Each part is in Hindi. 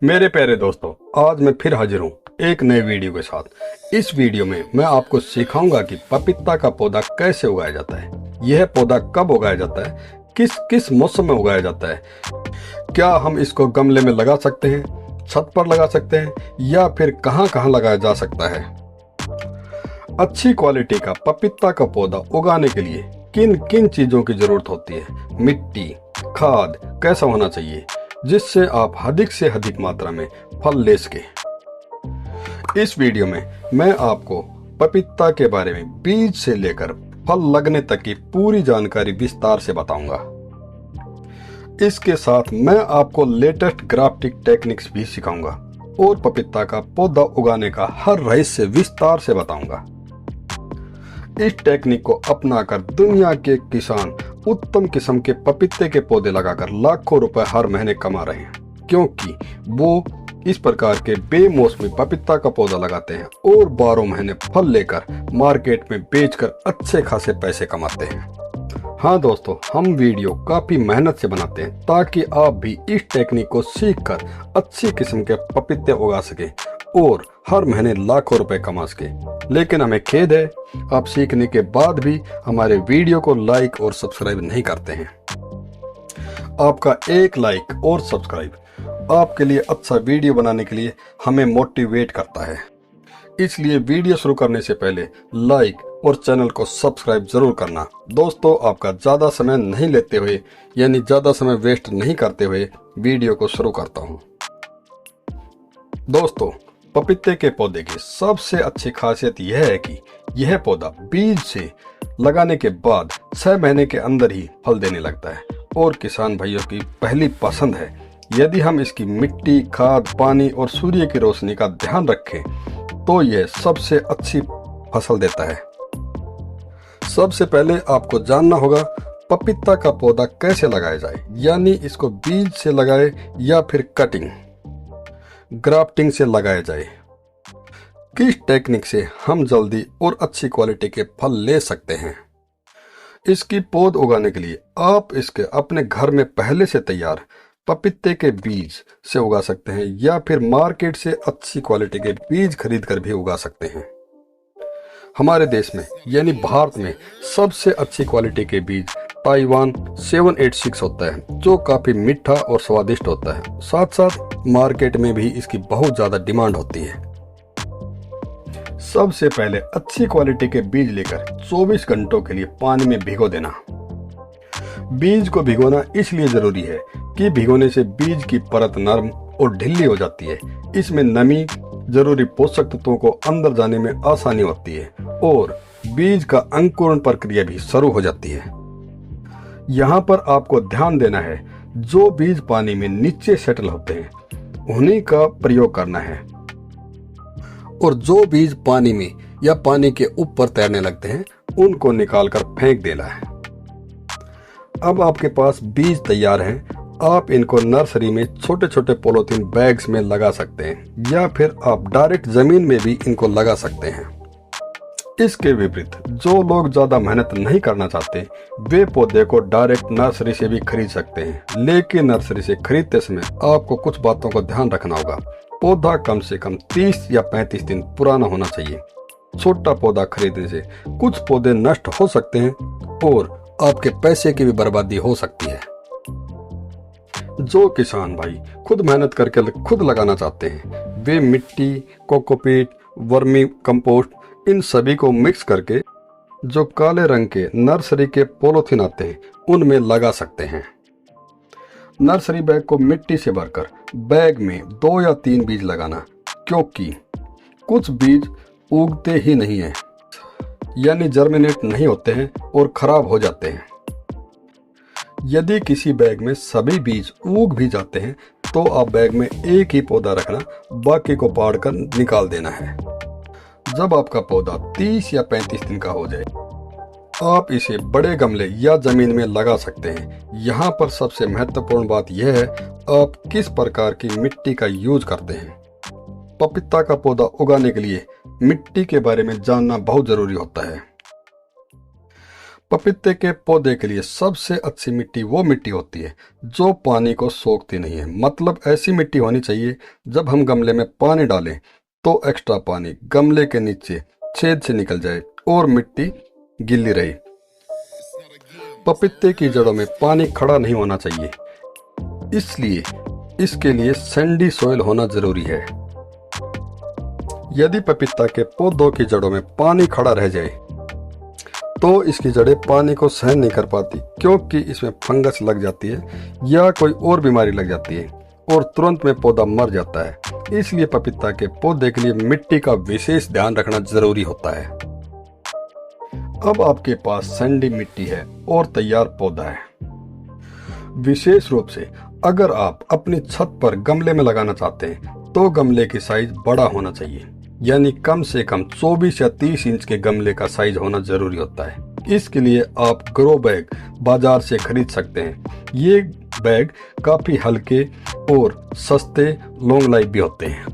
मेरे प्यारे दोस्तों, आज मैं फिर हाजिर हूँ एक नए वीडियो के साथ। इस वीडियो में मैं आपको सिखाऊंगा कि पपीता का पौधा कैसे उगाया जाता है, यह पौधा कब उगाया जाता है, किस किस मौसम में उगाया जाता है, क्या हम इसको गमले में लगा सकते हैं, छत पर लगा सकते हैं या फिर कहाँ कहाँ लगाया जा सकता है। अच्छी क्वालिटी का पपीता का पौधा उगाने के लिए किन किन चीज़ों की जरूरत होती है, मिट्टी, खाद कैसा होना चाहिए जिससे आप अधिक से अधिक मात्रा में फल ले सके। इस वीडियो में मैं आपको पपीता के बारे में बीज से लेकर फल लगने तक की पूरी जानकारी विस्तार से बताऊंगा। इसके साथ मैं आपको लेटेस्ट ग्राफ्टिंग टेक्निक्स भी सिखाऊंगा और पपीता का पौधा उगाने का हर रहस्य विस्तार से बताऊंगा। इस टेक्निक को अपनाकर दुनिया के किसान उत्तम किस्म के पपीते के पौधे लगाकर लाखों रुपए हर महीने कमा रहे हैं, क्योंकि वो इस प्रकार के बेमौसमी पपीता का पौधा लगाते हैं और 12 महीने फल लेकर मार्केट में बेचकर अच्छे खासे पैसे कमाते हैं। हाँ दोस्तों, हम वीडियो काफी मेहनत से बनाते हैं ताकि आप भी इस टेक्निक को सीखकर अच्छी किस्म के पपीते उगा सके और हर महीने लाखों रुपए कमा सके। लेकिन हमें खेद है, आप सीखने के बाद भी हमारे वीडियो को लाइक और सब्सक्राइब नहीं करते हैं। आपका एक लाइक और सब्सक्राइब आपके लिए अच्छा वीडियो बनाने के लिए हमें मोटिवेट करता है। इसलिए वीडियो शुरू करने से पहले लाइक और चैनल को सब्सक्राइब जरूर करना। दोस्तों, आपका ज्यादा समय नहीं लेते हुए यानी ज्यादा समय वेस्ट नहीं करते हुए वीडियो को शुरू करता हूँ। दोस्तों, पपीते के पौधे की सबसे अच्छी खासियत यह है कि यह पौधा बीज से लगाने के बाद 6 महीने के अंदर ही फल देने लगता है और किसान भाइयों की पहली पसंद है। यदि हम इसकी मिट्टी, खाद, पानी और सूर्य की रोशनी का ध्यान रखें तो यह सबसे अच्छी फसल देता है। सबसे पहले आपको जानना होगा पपीता का पौधा कैसे लगाया जाए, यानी इसको बीज से लगाए या फिर कटिंग, ग्राफ्टिंग से लगाया जाए। किस टेक्निक से हम जल्दी और अच्छी क्वालिटी के फल ले सकते हैं। इसकी पौध उगाने के लिए आप इसके अपने घर में पहले से तैयार पपीते के बीज से उगा सकते हैं या फिर मार्केट से अच्छी क्वालिटी के बीज खरीद कर भी उगा सकते हैं। हमारे देश में यानी भारत में सबसे अच्छी क्वालिटी के बीज ताइवान 786 होता है, जो काफी मीठा और स्वादिष्ट होता है। साथ साथ मार्केट में भी इसकी बहुत ज्यादा डिमांड होती है। सबसे पहले अच्छी क्वालिटी के बीज लेकर 24 घंटों के लिए पानी में भिगो देना। बीज को भिगोना इसलिए जरूरी है कि भिगोने से बीज की परत नरम और ढीली हो जाती है। इसमें नमी, जरूरी पोषक तत्वों को अंदर जाने में आसानी होती है और बीज का अंकुरण प्रक्रिया भी शुरू हो जाती है। यहाँ पर आपको ध्यान देना है, जो बीज पानी में नीचे सेटल होते हैं उन्हीं का प्रयोग करना है और जो बीज पानी में या पानी के ऊपर तैरने लगते हैं उनको निकालकर फेंक देना है। अब आपके पास बीज तैयार हैं, आप इनको नर्सरी में छोटे छोटे पॉलीथीन बैग्स में लगा सकते हैं या फिर आप डायरेक्ट जमीन में भी इनको लगा सकते हैं। इसके विपरीत जो लोग ज्यादा मेहनत नहीं करना चाहते वे पौधे को डायरेक्ट नर्सरी से भी खरीद सकते हैं। लेकिन नर्सरी से खरीदते समय आपको कुछ बातों को ध्यान रखना होगा। पौधा कम से कम 30 या 35 दिन पुराना होना चाहिए। छोटा पौधा खरीदने से कुछ पौधे नष्ट हो सकते हैं और आपके पैसे की भी बर्बादी हो सकती है। जो किसान भाई खुद मेहनत करके खुद लगाना चाहते हैं वे मिट्टी, कोकोपीट, वर्मी कंपोस्ट इन सभी को मिक्स करके जो काले रंग के नर्सरी के पॉलीथीन आते हैं उनमें लगा सकते हैं। नर्सरी बैग को मिट्टी से भरकर बैग में 2 या 3 बीज लगाना, क्योंकि कुछ बीज उगते ही नहीं है यानी जर्मिनेट नहीं होते हैं और खराब हो जाते हैं। यदि किसी बैग में सभी बीज उग भी जाते हैं तो आप बैग में एक ही पौधा रखना, बाकी को पाड़ कर निकाल देना है। जब आपका पौधा 30 या 35 दिन का हो जाए आप इसे बड़े गमले या जमीन में लगा सकते हैं। यहाँ पर सबसे महत्वपूर्ण बात यह है आप किस प्रकार की मिट्टी का यूज करते हैं। पपीता का पौधा उगाने के लिए मिट्टी के बारे में जानना बहुत जरूरी होता है। पपीते के पौधे के लिए सबसे अच्छी मिट्टी वो मिट्टी होती है जो पानी को सोखती नहीं है। मतलब ऐसी मिट्टी होनी चाहिए जब हम गमले में पानी डालें तो एक्स्ट्रा पानी गमले के नीचे छेद से निकल जाए और मिट्टी गीली रहे। पपीते की जड़ों में पानी खड़ा नहीं होना चाहिए, इसलिए इसके लिए सैंडी सॉइल होना जरूरी है। यदि पपीता के पौधों की जड़ों में पानी खड़ा रह जाए तो इसकी जड़ें पानी को सहन नहीं कर पाती, क्योंकि इसमें फंगस लग जाती है या कोई और बीमारी लग जाती है और तुरंत में पौधा मर जाता है। इसलिए पपीता के पौधे के लिए मिट्टी का विशेष ध्यान रखना जरूरी होता है। अब आपके पास सैंडी मिट्टी है और तैयार पौधा है। विशेष रूप से अगर आप अपनी छत पर गमले में लगाना चाहते हैं तो गमले की साइज बड़ा होना चाहिए, यानी कम से कम 24 या 30 इंच के गमले का साइज होना जरूरी होता है। इसके लिए आप ग्रो बैग बाजार से खरीद सकते हैं। ये बैग काफी हल्के और सस्ते, लॉन्ग लाइफ भी होते हैं।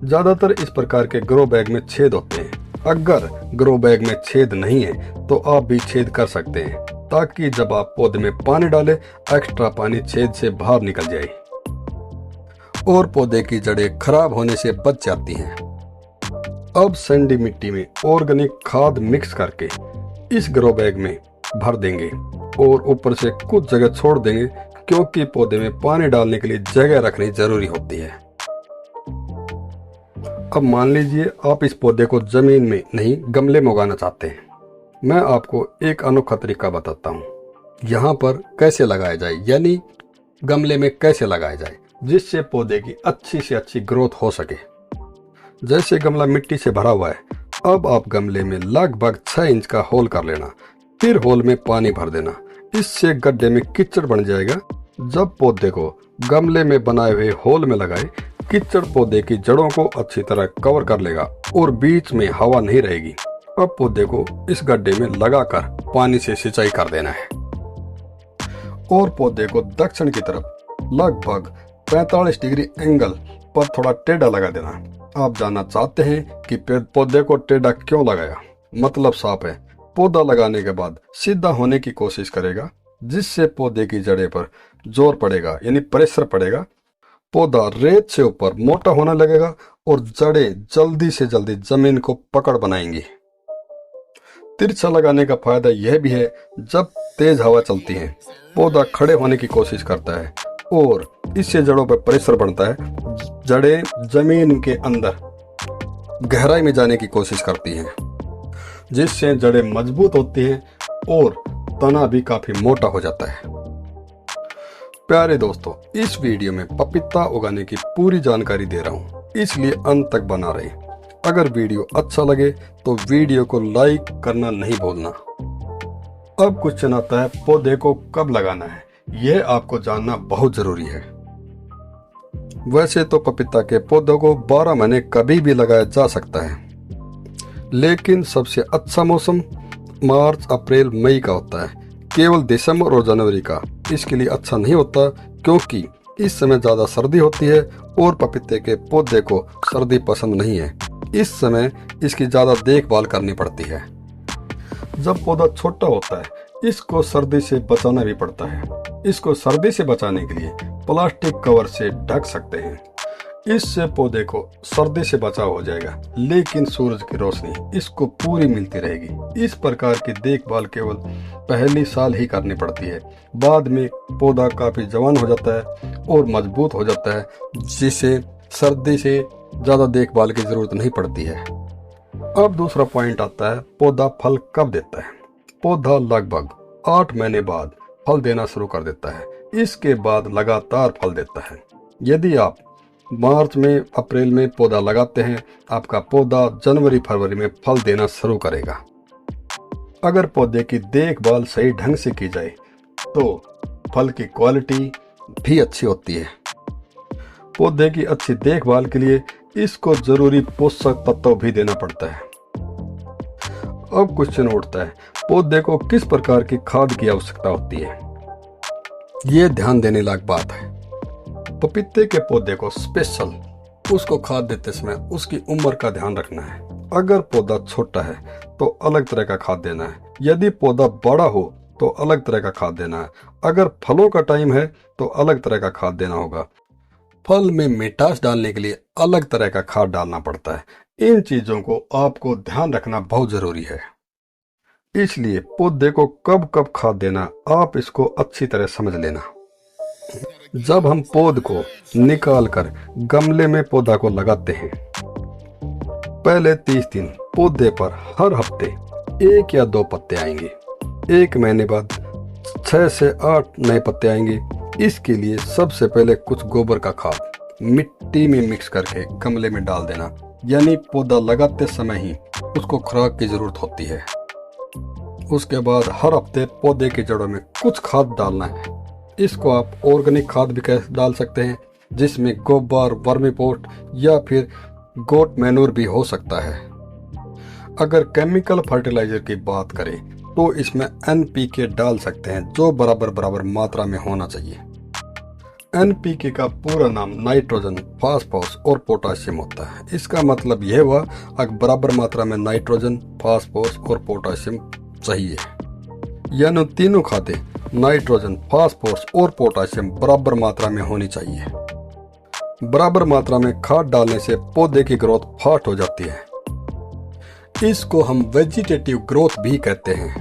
ज्यादातर इस प्रकार के ग्रो बैग में छेद होते हैं। अगर ग्रो बैग में छेद नहीं है तो आप भी छेद कर सकते हैं, ताकि जब आप पौधे में पानी डालें एक्स्ट्रा पानी छेद से बाहर निकल जाए और पौधे की जड़ें खराब होने से बच जाती हैं। अब सैंडी मिट्टी में ऑर्गेनिक खाद मिक्स करके इस ग्रो बैग में भर देंगे और ऊपर से कुछ जगह छोड़ देंगे, क्योंकि पौधे में पानी डालने के लिए जगह रखनी जरूरी होती है। अब मान लीजिए आप इस पौधे को जमीन में नहीं गमले में उगाना चाहते हैं। मैं आपको एक अनोखा तरीका बताता हूँ यहाँ पर कैसे लगाया जाए, यानी गमले में कैसे लगाया जाए जिससे पौधे की अच्छी से अच्छी ग्रोथ हो सके। जैसे गमला मिट्टी से भरा हुआ है, अब आप गमले में लगभग 6 इंच का होल कर लेना, फिर होल में पानी भर देना। इससे गड्ढे में कीचड़ बन जाएगा। जब पौधे को गमले में बनाए हुए होल में लगाए, कीचड़ पौधे की जड़ों को अच्छी तरह कवर कर लेगा और बीच में हवा नहीं रहेगी। अब पौधे को इस गड्ढे में लगाकर पानी से सिंचाई कर देना है और पौधे को दक्षिण की तरफ लगभग 45 डिग्री एंगल पर थोड़ा टेढ़ा लगा देना। आप जानना चाहते हैं कि पौधे को टेढ़ा क्यों लगाया? मतलब साफ है, पौधा लगाने के बाद सीधा होने की कोशिश करेगा, जिससे पौधे की जड़ें पर जोर पड़ेगा, यानी प्रेशर पड़ेगा। पौधा रेत से ऊपर मोटा होने लगेगा और जड़ें जल्दी से जल्दी जमीन को पकड़ बनाएंगी। तिरछा लगाने का फायदा यह भी है, जब तेज हवा चलती है पौधा खड़े होने की कोशिश करता है और इससे जड़ों पर प्रेशर बढ़ता है। जड़ें जमीन के अंदर गहराई में जाने की कोशिश करती हैं, जिससे जड़ें मजबूत होती हैं और तना भी काफी मोटा हो जाता है। प्यारे दोस्तों, इस वीडियो में पपीता उगाने की पूरी जानकारी दे रहा हूँ, इसलिए अंत तक बना रहे। अगर वीडियो अच्छा लगे तो वीडियो को लाइक करना नहीं भूलना। अब क्वेश्चन आता है, पौधे को कब लगाना है? यह आपको जानना बहुत जरूरी है। वैसे तो पपीता के पौधों को 12 महीने कभी भी लगाया जा सकता है, लेकिन सबसे अच्छा मौसम मार्च, अप्रैल, मई का होता है। केवल दिसंबर और जनवरी का इसके लिए अच्छा नहीं होता, क्योंकि इस समय ज्यादा सर्दी होती है और पपीते के पौधे को सर्दी पसंद नहीं है। इस समय इसकी ज्यादा देखभाल करनी पड़ती है। जब पौधा छोटा होता है, इसको सर्दी से बचाना भी पड़ता है। इसको सर्दी से बचाने के लिए प्लास्टिक कवर से ढक सकते हैं। इससे पौधे को सर्दी से बचाव हो जाएगा, लेकिन सूरज की रोशनी इसको पूरी मिलती रहेगी। इस प्रकार की देखभाल केवल पहली साल ही करनी पड़ती है। बाद में पौधा काफी जवान हो जाता है और मजबूत हो जाता है, जिसे सर्दी से ज्यादा देखभाल की जरूरत नहीं पड़ती है। अब दूसरा पॉइंट आता है, पौधा फल कब देता है? पौधा लगभग 8 महीने बाद फल देना शुरू कर देता है। इसके बाद लगातार फल देता है। यदि आप मार्च में, अप्रैल में पौधा लगाते हैं, आपका पौधा जनवरी, फरवरी में फल देना शुरू करेगा। अगर पौधे की देखभाल सही ढंग से की जाए तो फल की क्वालिटी भी अच्छी होती है। पौधे की अच्छी देखभाल के लिए इसको जरूरी पोषक तत्व भी देना पड़ता है। अब क्वेश्चन उठता है, पौधे को किस प्रकार की खाद की आवश्यकता होती है? ये ध्यान देने लायक बात है। पपीते के पौधे को स्पेशल उसको खाद देते समय उसकी उम्र का ध्यान रखना है। अगर पौधा छोटा है तो अलग तरह का खाद देना है, यदि पौधा बड़ा हो तो अलग तरह का खाद देना है, अगर फलों का टाइम है तो अलग तरह का खाद देना होगा। फल में मिठास डालने के लिए अलग तरह का खाद डालना पड़ता है। इन चीजों को आपको ध्यान रखना बहुत जरूरी है, इसलिए पौधे को कब कब खाद देना आप इसको अच्छी तरह समझ लेना। जब हम पौध को निकाल कर गमले में पौधा को लगाते हैं, पहले 30 दिन पौधे पर हर हफ्ते 1 या 2 पत्ते आएंगे। 1 महीने बाद 6 से 8 नए पत्ते आएंगे। इसके लिए सबसे पहले कुछ गोबर का खाद मिट्टी में मिक्स करके गमले में डाल देना, यानी पौधा लगाते समय ही उसको खुराक की जरूरत होती है। उसके बाद हर हफ्ते पौधे की जड़ों में कुछ खाद डालना है। इसको आप ऑर्गेनिक खाद भी डाल सकते हैं, जिसमें गोबर, वर्मीपोस्ट या फिर गोट मैन्योर भी हो सकता है। अगर केमिकल फर्टिलाइजर की बात करें तो इसमें NPK डाल सकते हैं, जो बराबर बराबर मात्रा में होना चाहिए। NPK का पूरा नाम नाइट्रोजन, फास्फोरस और पोटाशियम होता है। इसका मतलब यह हुआ अगर बराबर मात्रा में नाइट्रोजन, फास्फोरस और पोटाशियम चाहिए, यानी तीनों खादें नाइट्रोजन, फास्फोरस और पोटाशियम बराबर मात्रा में होनी चाहिए। बराबर मात्रा में खाद डालने से पौधे की ग्रोथ फास्ट हो जाती है। इसको हम वेजिटेटिव ग्रोथ भी कहते हैं,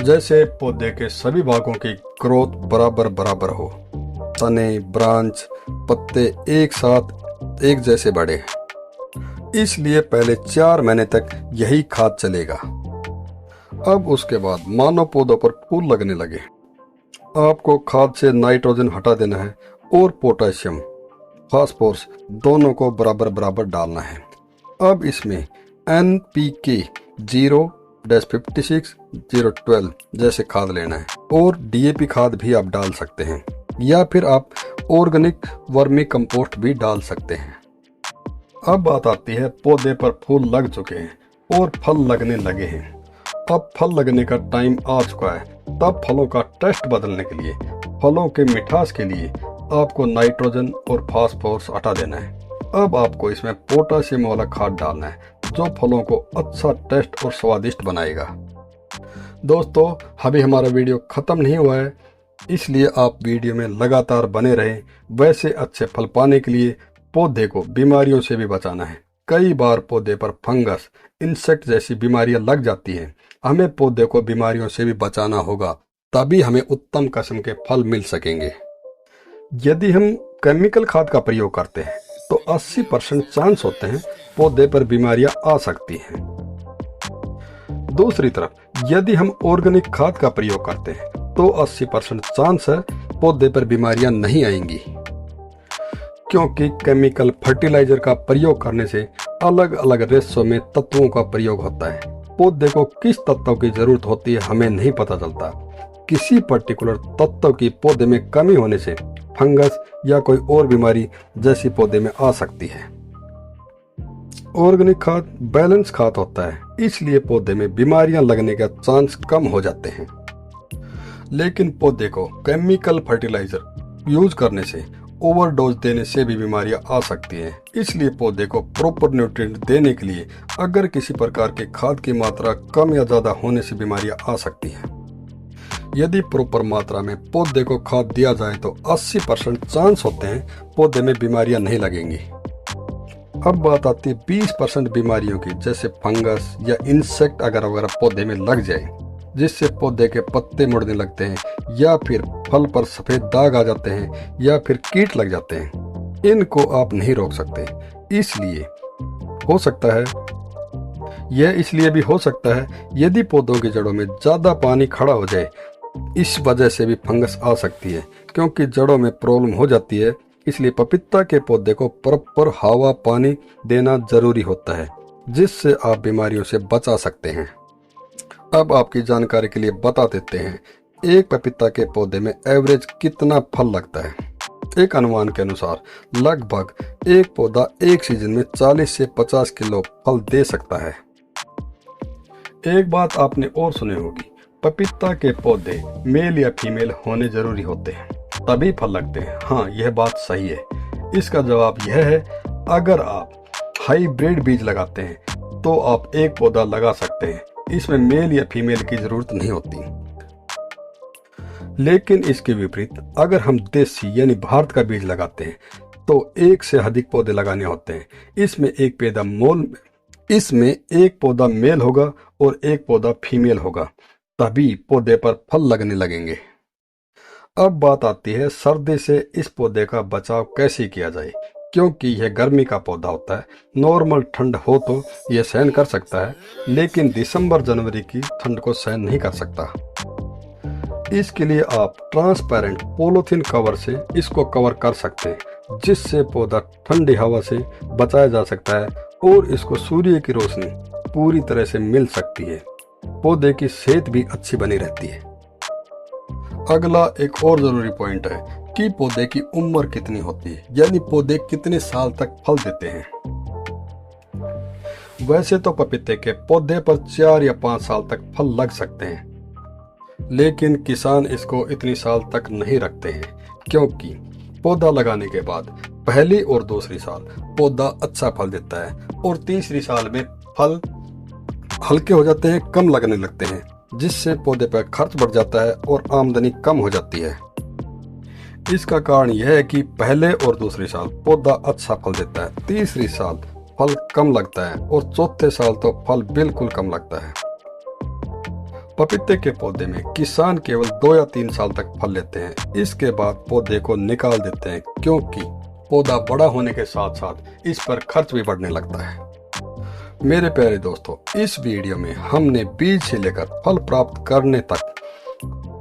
जैसे पौधे के सभी भागों की ग्रोथ बराबर बराबर हो, तने, ब्रांच, पत्ते एक साथ एक जैसे बढ़े। इसलिए पहले 4 महीने तक यही खाद चलेगा। अब उसके बाद मानो पौधों पर फूल लगने लगे, आपको खाद से नाइट्रोजन हटा देना है और पोटाशियम, फास्फोरस दोनों को बराबर बराबर डालना है। अब इसमें NPK 0-56 012 जैसे खाद लेना है, और DAP खाद भी आप डाल सकते हैं, या फिर आप ऑर्गेनिक वर्मी कंपोस्ट भी डाल सकते हैं। अब बात आती है पौधे पर फूल लग चुके हैं और फल लगने लगे हैं। अब फल लगने का टाइम आ चुका है, तब फलों का टेस्ट बदलने के लिए, फलों के मिठास के लिए आपको नाइट्रोजन और फास्फोरस हटा देना है। अब आपको इसमें पोटाशियम वाला खाद डालना है, जो फलों को अच्छा टेस्ट और स्वादिष्ट बनाएगा। दोस्तों, अभी हमारा वीडियो खत्म नहीं हुआ है, इसलिए आप वीडियो में लगातार बने रहें। वैसे अच्छे फल पाने के लिए पौधे को बीमारियों से भी बचाना है। कई बार पौधे पर फंगस, इंसेक्ट जैसी बीमारियां लग जाती हैं। हमें पौधे को बीमारियों से भी बचाना होगा, तभी हमें उत्तम किस्म के फल मिल सकेंगे। यदि हम केमिकल खाद का प्रयोग करते हैं तो 80% चांस होते हैं पौधे पर बीमारियां आ सकती हैं। दूसरी तरफ यदि हम ऑर्गेनिक खाद का प्रयोग करते हैं तो 80% चांस है पौधे पर बीमारियां नहीं आएंगी, क्योंकि केमिकल फर्टिलाइजर का प्रयोग करने से अलग अलग रेशों में तत्वों का प्रयोग होता है। पौधे को किस तत्व की जरूरत होती है हमें नहीं पता चलता। किसी पर्टिकुलर तत्व की पौधे में कमी होने से फंगस या कोई और बीमारी जैसी पौधे में आ सकती है। ऑर्गेनिक खाद बैलेंस खाद होता है, इसलिए पौधे में बीमारियां लगने का चांस कम हो जाते हैं। लेकिन पौधे को केमिकल फर्टिलाइजर यूज करने से, ओवरडोज देने से भी बीमारियां आ सकती हैं। इसलिए पौधे को प्रॉपर न्यूट्रिएंट देने के लिए अगर किसी प्रकार के खाद की मात्रा कम या ज्यादा होने से बीमारियां आ सकती हैं। यदि प्रॉपर मात्रा में पौधे को खाद दिया जाए तो 80% चांस होते हैं पौधे में बीमारियां नहीं लगेंगी। अब बात आती है 20% बीमारियों की, जैसे फंगस या इंसेक्ट अगर पौधे में लग जाए, जिससे पौधे के पत्ते मुड़ने लगते हैं, या फिर फल पर सफेद दाग आ जाते हैं, या फिर कीट लग जाते हैं। इनको आप नहीं रोक सकते। इसलिए भी हो सकता है यदि पौधों की जड़ों में ज्यादा पानी खड़ा हो जाए, इस वजह से भी फंगस आ सकती है, क्योंकि जड़ों में प्रॉब्लम हो जाती है। इसलिए पपीता के पौधे को प्रॉपर हवा पानी देना जरूरी होता है, जिससे आप बीमारियों से बचा सकते हैं। अब आपकी जानकारी के लिए बता देते हैं, एक पपीता के पौधे में एवरेज कितना फल लगता है। एक अनुमान के अनुसार लगभग एक पौधा एक सीजन में 40 से 50 किलो फल दे सकता है। एक बात आपने और सुनी होगी, पपीता के पौधे मेल या फीमेल होने जरूरी होते हैं, तभी फल लगते हैं। हाँ, यह बात सही है। इसका जवाब यह है, अगर आप हाइब्रिड बीज लगाते हैं तो आप एक पौधा लगा सकते हैं। इसमें मेल या फीमेल की जरूरत नहीं होती। लेकिन इसके विपरीत अगर हम देसी यानी भारत का बीज लगाते हैं तो एक से अधिक पौधे लगाने होते हैं। इसमें एक पौधा मेल होगा और एक पौधा फीमेल होगा, तभी पौधे पर फल लगने लगेंगे। अब बात आती है सर्दी से इस पौधे का बचाव कैसे किया जाए, क्योंकि यह गर्मी का पौधा होता है। नॉर्मल ठंड हो तो यह सहन कर सकता है, लेकिन दिसंबर जनवरी की ठंड को सहन नहीं कर सकता। इसके लिए आप ट्रांसपेरेंट पॉलीथीन कवर से इसको कवर कर सकते हैं, जिससे पौधा ठंडी हवा से बचाया जा सकता है और इसको सूर्य की रोशनी पूरी तरह से मिल सकती है। पौधे की सेहत भी अच्छी बनी रहती है। अगला एक और जरूरी पॉइंट है कि पौधे की उम्र कितनी होती है, यानी पौधे कितने साल तक फल देते हैं। वैसे तो पपीते के पौधे पर 4 या 5 साल तक फल लग सकते हैं, लेकिन किसान इसको इतनी साल तक नहीं रखते हैं, क्योंकि पौधा लगाने के बाद पहली और दूसरी साल पौधा अच्छा फल देता है और तीसरी साल में फल हल्के हो जाते हैं, कम लगने लगते हैं, जिससे पौधे पर खर्च बढ़ जाता है और आमदनी कम हो जाती है। इसका कारण यह है कि पहले और दूसरी साल पौधा अच्छा फल देता है, तीसरी साल फल कम लगता है और चौथे साल तो फल बिल्कुल कम लगता है। पपीते के पौधे में किसान केवल 2 या 3 साल तक फल लेते हैं। इसके बाद पौधे को निकाल देते हैं, क्योंकि पौधा बड़ा होने के साथ साथ इस पर खर्च भी बढ़ने लगता है। मेरे प्यारे दोस्तों, इस वीडियो में हमने बीज से लेकर फल प्राप्त करने तक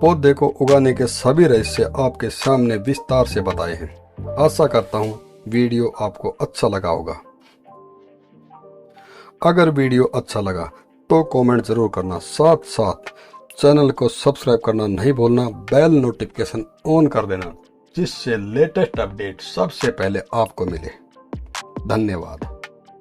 पौधे को उगाने के सभी रहस्य आपके सामने विस्तार से बताए हैं। आशा करता हूँ वीडियो आपको अच्छा लगा होगा। अगर वीडियो अच्छा लगा तो कमेंट जरूर करना, साथ साथ चैनल को सब्सक्राइब करना नहीं भूलना, बेल नोटिफिकेशन ऑन कर देना, जिससे लेटेस्ट अपडेट सबसे पहले आपको मिले। धन्यवाद।